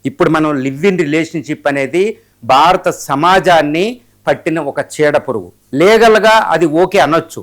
ఇప్పుడు మనం live in relationship అనేది భారత సమాజాన్ని పట్టిన ఒక చీడ పురుగు. లీగల్గా అది ఓకే అనొచ్చు,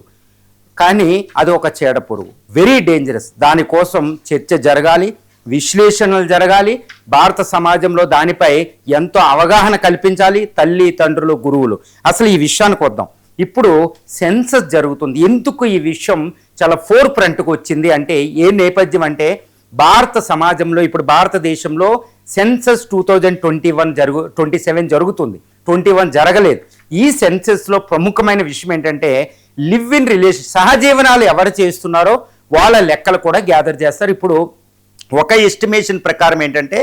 కానీ అది ఒక చీడ పురుగు, వెరీ డేంజరస్. దానికోసం చర్చ జరగాలి, విశ్లేషణలు జరగాలి, భారత సమాజంలో దానిపై ఎంతో అవగాహన కల్పించాలి, తల్లి తండ్రులు గురువులు. అసలు ఈ విషయానికి వద్దాం. ఇప్పుడు సెన్సస్ జరుగుతుంది. ఎందుకు ఈ విషయం చాలా ఫోర్ ఫ్రంట్కు వచ్చింది అంటే ఏ నేపథ్యం అంటే భారత సమాజంలో ఇప్పుడు భారతదేశంలో సెన్సస్ 2027 జరుగుతుంది. 21 జరగలేదు. ఈ సెన్సస్లో ప్రముఖమైన విషయం ఏంటంటే లివ్ ఇన్ రిలేషన్, సహజీవనాలు ఎవరు చేస్తున్నారో వాళ్ళ లెక్కలు కూడా గ్యాదర్ చేస్తారు. ఇప్పుడు ఒక ఎస్టిమేషన్ ప్రకారం ఏంటంటే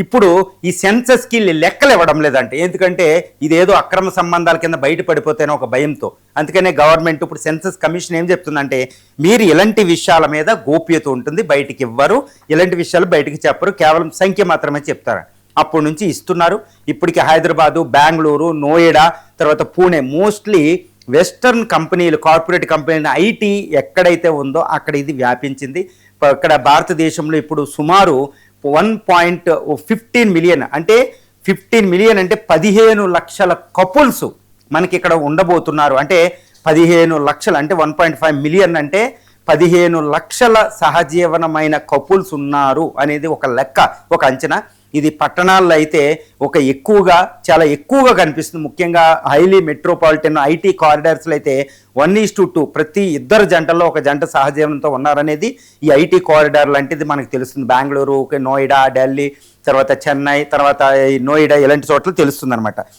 ఇప్పుడు ఈ సెన్సస్కి లెక్కలు ఇవ్వడం లేదంటే, ఎందుకంటే ఇదేదో అక్రమ సంబంధాల కింద బయటపడిపోతేనే ఒక భయంతో. అందుకనే గవర్నమెంట్ ఇప్పుడు సెన్సస్ కమిషన్ ఏం చెప్తుందంటే మీరు ఇలాంటి విషయాల మీద గోప్యత ఉంటుంది, బయటికి ఇవ్వరు, ఇలాంటి విషయాలు బయటికి చెప్పరు, కేవలం సంఖ్య మాత్రమే చెప్తారు. అప్పటి నుంచి ఇస్తున్నారు. ఇప్పటికి హైదరాబాదు, బెంగళూరు, నోయిడా, తర్వాత పూణే, మోస్ట్లీ వెస్టర్న్ కంపెనీలు, కార్పొరేట్ కంపెనీలు, ఐటీ ఎక్కడైతే ఉందో అక్కడ ఇది వ్యాపించింది. ఇక్కడ భారతదేశంలో ఇప్పుడు సుమారు 1.15 మిలియన్ అంటే 15 మిలియన్ అంటే 15 లక్షల కపుల్స్ మనకి ఇక్కడ ఉండబోతున్నారు. అంటే 15 లక్షలు అంటే 1.5 మిలియన్ అంటే 15 లక్షల సహజీవనమైన కపుల్స్ ఉన్నారు అనేది ఒక లెక్క, ఒక అంచనా. ఇది పట్టణాల్లో అయితే చాలా ఎక్కువగా కనిపిస్తుంది. ముఖ్యంగా హైలీ మెట్రోపాలిటన్ ఐటీ కారిడార్స్లో అయితే 1:2, ప్రతి ఇద్దరు జంటల్లో ఒక జంట సహజీవనంతో ఉన్నారనేది ఈ ఐటీ కారిడార్ లాంటిది మనకు తెలుస్తుంది. బెంగళూరు, నోయిడా, ఢిల్లీ, తర్వాత చెన్నై, తర్వాత నోయిడా ఇలాంటి చోట్ల తెలుస్తుంది అనమాట.